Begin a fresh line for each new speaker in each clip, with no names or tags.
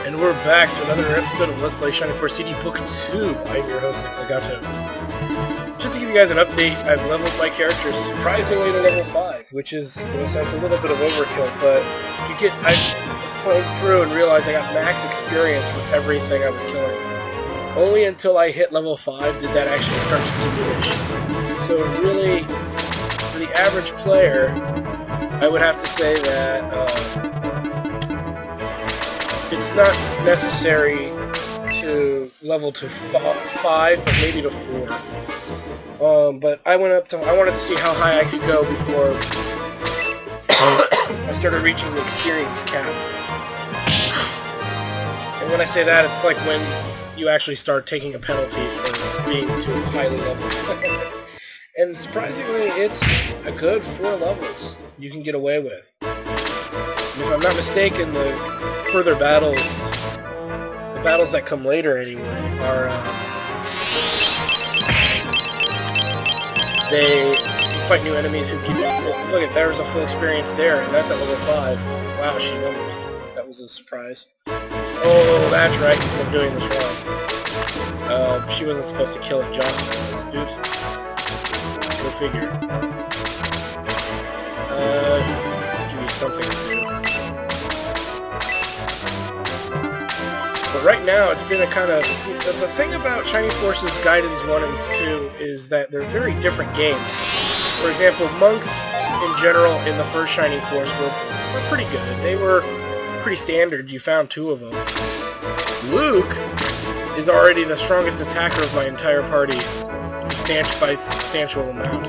And we're back to another episode of Let's Play Shining Force CD Book 2. I'm your host, Nick Nagato. Just to give you guys an update, I've leveled my character surprisingly to level 5, which is, in a sense, a little bit of overkill, but I went through and realized I got max experience with everything I was killing. Only until I hit level 5 did that actually start to diminish. So really, for the average player, I would have to say that it's not necessary to level to 5, but maybe to 4. But I wanted to see how high I could go before I started reaching the experience cap. And when I say that, it's like when you actually start taking a penalty for being too highly leveled. And surprisingly, it's a good 4 levels you can get away with. And if I'm not mistaken, the further battles, the battles that come later anyway, are, they fight new enemies who give you, look at, there's a full experience there, and that's at level 5. Wow, she numbered. That was a surprise. Oh, that's right, I'm doing this wrong. She wasn't supposed to kill a Johnson. Oops. Go figure. Give you something to do. But right now, it's been a kind of... The thing about Shining Forces Gaidens 1 and 2 is that they're very different games. For example, monks, in general, in the first Shining Force were pretty good. They were pretty standard. You found 2 of them. Luke is already the strongest attacker of my entire party, by substantial amount.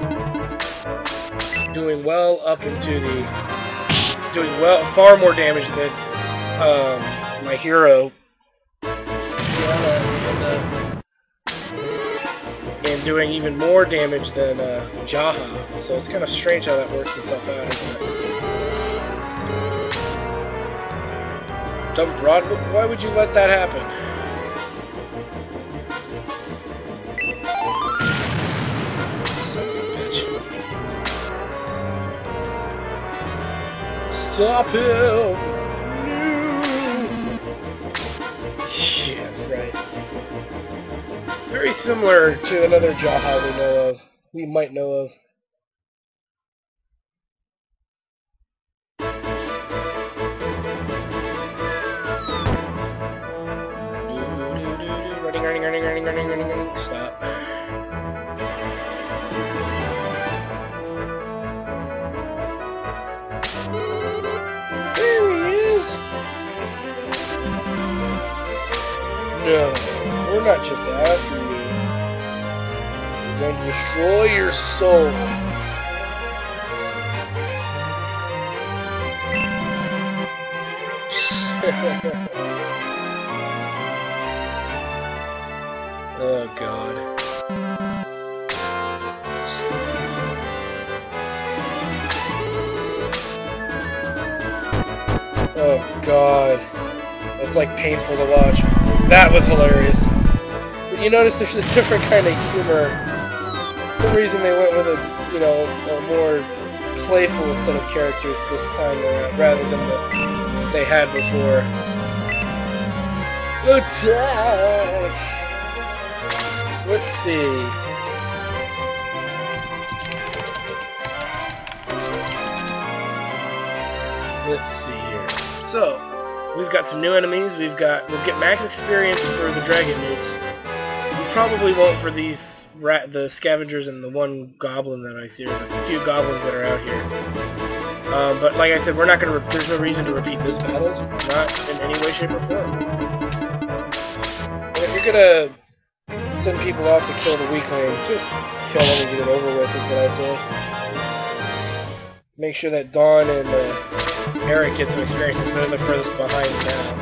Doing well up into the... Doing well, far more damage than my hero. And doing even more damage than Jaha. So it's kind of strange how that works itself out, isn't it? Dump Rod, why would you let that happen? Son of a bitch. Stop him! Yeah, right. Very similar to another Jaha we might know of. Running. Stop. There he is! No, we're not just after you. We're going to destroy your soul. Oh god. Oh god. That's like painful to watch. That was hilarious. But you notice there's a different kind of humor. For some reason they went with a more playful set of characters this time around, rather than what they had before. Attack! So let's see. Let's see here. So, we've got some new enemies. We'll get max experience for the dragon newts. We probably won't for these the scavengers and the one goblin that I see, or the few goblins that are out here. But like I said, we're not gonna. There's no reason to repeat this battle, not in any way, shape, or form. And if you're gonna send people out to kill the weaklings, just kill them and get it over with, is what I say. Make sure that Dawn and Eric get some experience since they're the furthest behind now.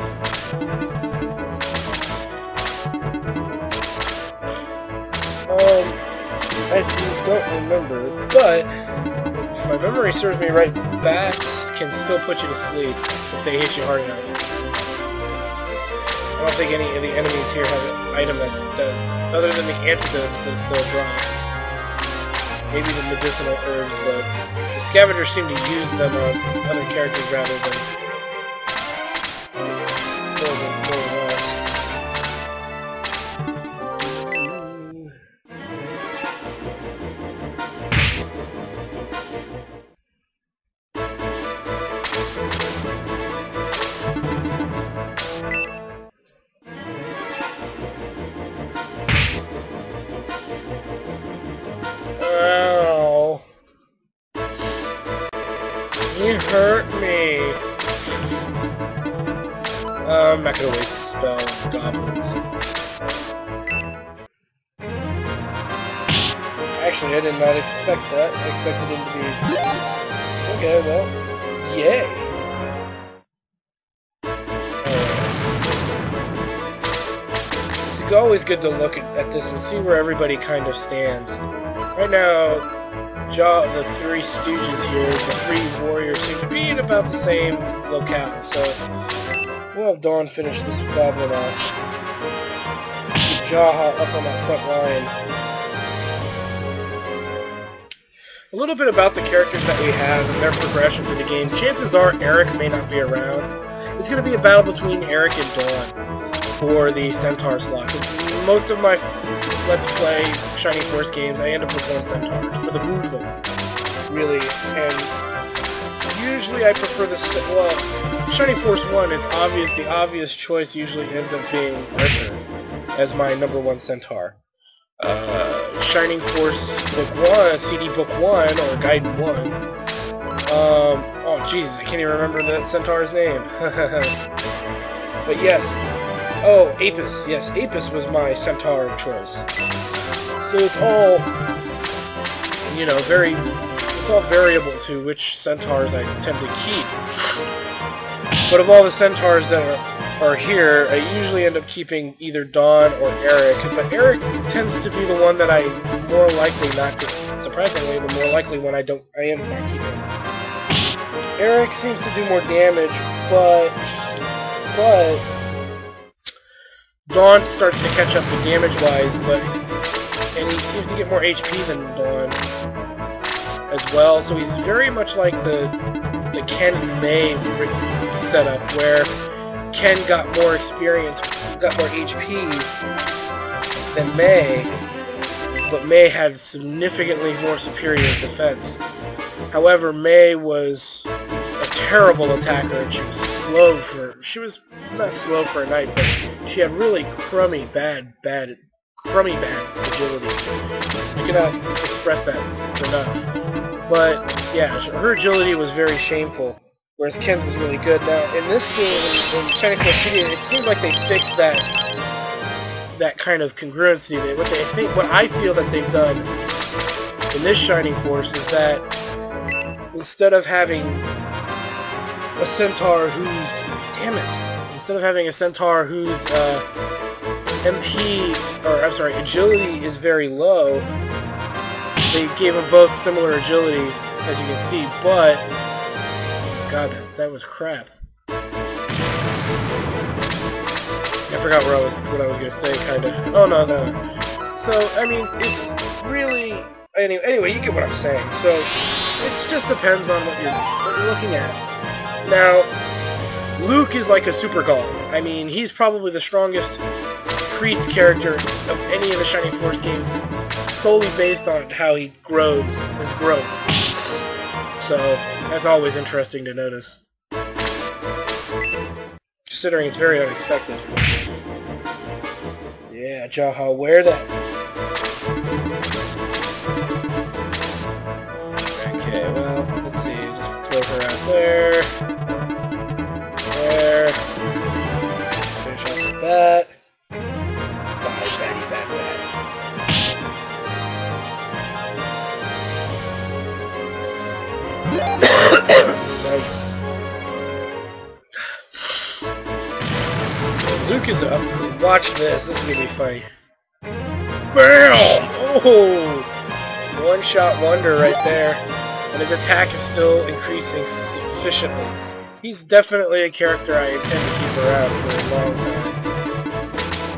I don't remember, but if my memory serves me right, bats can still put you to sleep if they hit you hard enough. I don't think any of the enemies here have an item that other than the antidotes that they'll drop. Maybe the medicinal herbs, but the scavengers seem to use them on other characters rather than more I'm not gonna waste a spell on goblins. Actually, I did not expect that. I expected him to be... Okay, well, yay! It's always good to look at this and see where everybody kind of stands. Right now, the three stooges here, the three warriors, seem to be in about the same locale, so we'll have Dawn finish this goblin off. Keep Jaha up on that front line. A little bit about the characters that we have and their progression through the game. Chances are Eric may not be around. It's going to be a battle between Eric and Dawn for the Centaur slot. Most of my Let's Play Shining Force games, I end up with one Centaur for the movement, really. And usually I prefer the... Well, Shining Force 1, it's obvious. The obvious choice usually ends up being Arthur as my #1 Centaur. Shining Force Book 1, CD Book 1, or Guide 1. Oh jeez, I can't even remember that Centaur's name. But yes. Oh, Apis. Yes, Apis was my Centaur of choice. So it's all, you know, it's all variable to which Centaurs I tend to keep. But of all the Centaurs that are here, I usually end up keeping either Dawn or Eric, but Eric tends to be the one that I'm more likely not to, surprisingly, the more likely one I am not keeping. Eric seems to do more damage, but Dawn starts to catch up with damage-wise, and he seems to get more HP than Dawn as well, so he's very much like the Ken and May setup, where Ken got more experience, got more HP than May, but May had significantly more superior defense. However, May was a terrible attacker, and she was not slow for a knight, but she had really crummy bad agility. I cannot express that enough. But yeah, her agility was very shameful, whereas Ken's was really good. Now, in this game, in Shining Force City, it seems like they fixed that kind of congruency. What I feel that they've done in this Shining Force is that instead of having a Centaur whose agility is very low, they gave them both similar agilities, as you can see, but God, that was crap. I forgot what I was gonna say, kinda. Oh no. So I mean, it's really anyway. You get what I'm saying. So it just depends on what you're looking at. Now, Luke is like a super golem. I mean, he's probably the strongest priest character of any of the Shining Force games, solely based on how he grows, his growth. So that's always interesting to notice, considering it's very unexpected. Yeah, Jaha, wear that. Okay, well, let's see. Just throw her out there. There. Finish off with that. Nice. Luke is up. Watch this. This is gonna be funny. BAM! Oh! One-shot wonder right there. And his attack is still increasing sufficiently. He's definitely a character I intend to keep around for a long time.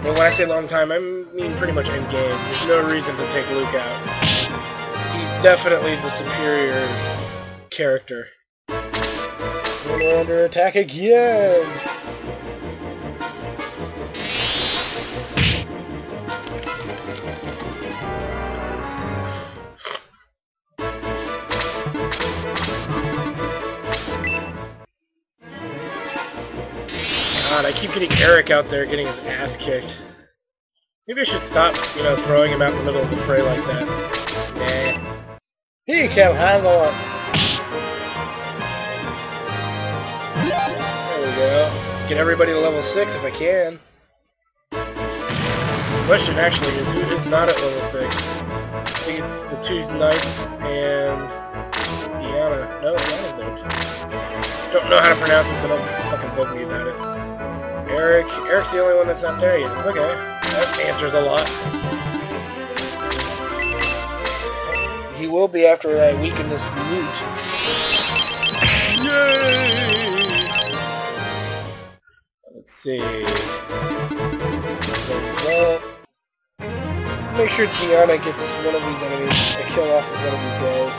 And when I say long time, I mean pretty much endgame. There's no reason to take Luke out. He's definitely the superior character. And we're under attack again! God, I keep getting Eric out there getting his ass kicked. Maybe I should stop, throwing him out in the middle of the fray like that. Nah. He can't handle it. There we go. Get everybody to level 6 if I can. The question actually is, who is not at level 6? I think it's the 2 knights and Diana. No, Diana don't. Don't know how to pronounce it, so don't fucking bug me about it. Eric. Eric's the only one that's not there yet. Okay. That answers a lot. He will be after I weaken this mute. Yay! Let's see. Well, make sure Tiana gets one of these enemies to kill off with one of these guys.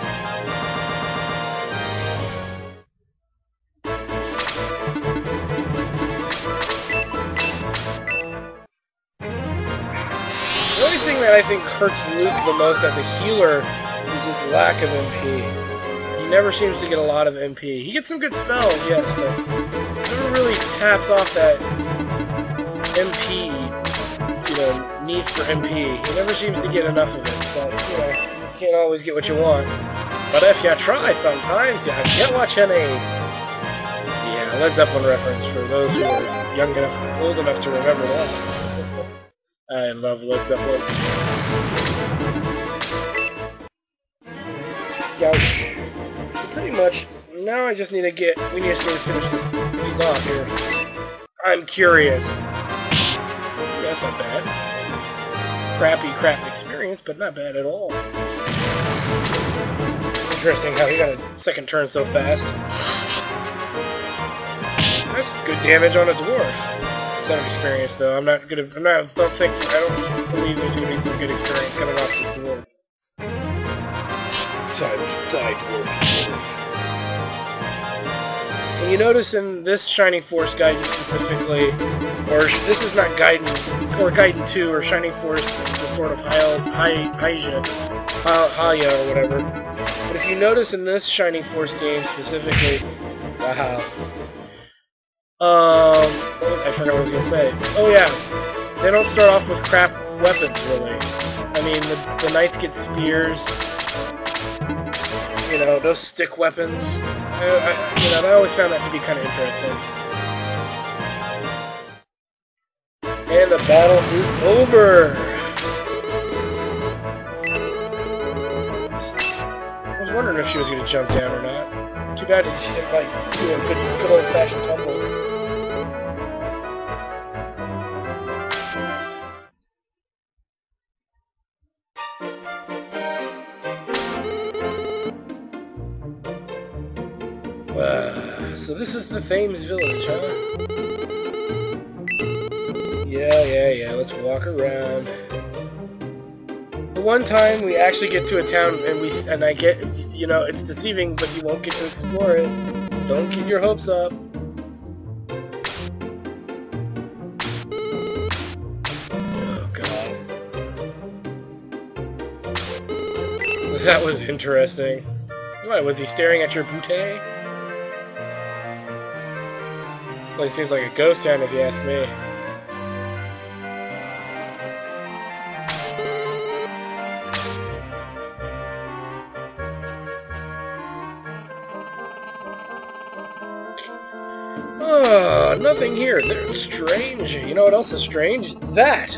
The only thing that I think hurts Luke the most as a healer is his lack of MP. He never seems to get a lot of MP. He gets some good spells, yes, but never really taps off that MP, need for MP. He never seems to get enough of it, but, you can't always get what you want. But if you try sometimes, you get what you need. Yeah, Led Zeppelin reference for those who are young enough, old enough to remember that. I love Led Zeppelin. Ouch. Pretty much, now I just need to we need to finish these off here. I'm curious. That's not bad. Crappy experience, but not bad at all. Interesting how he got a second turn so fast. That's good damage on a dwarf. Some experience though. I don't believe there's gonna be some good experience coming off this dwarf. Time to die, dwarf. And you notice in this Shining Force Gaiden specifically, or this is not Gaiden, or Gaiden 2, or Shining Force, the sort of Hylia, or whatever. But if you notice in this Shining Force game specifically, wow. I forgot what I was gonna say. Oh yeah, they don't start off with crap weapons really. I mean, the knights get spears. Those stick weapons. I always found that to be kind of interesting. And the battle is over! I was wondering if she was going to jump down or not. Too bad she didn't, do a good old-fashioned tumble. So this is the Thames Village, huh? Yeah, let's walk around. The one time we actually get to a town and I get, it's deceiving, but you won't get to explore it. Don't get your hopes up. Oh god. That was interesting. What, was he staring at your bootay? Well, he seems like a ghost town if you ask me. Oh, nothing here. They're strange. You know what else is strange? That!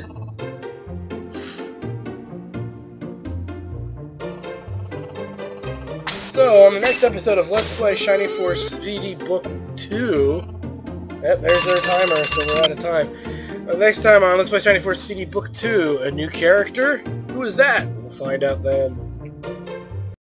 So, on the next episode of Let's Play Shining Force CD Book 2... Yep, there's our timer, so we're out of time. Next time on Let's Play Shining Force CD Book 2, a new character? Who is that? We'll find out then.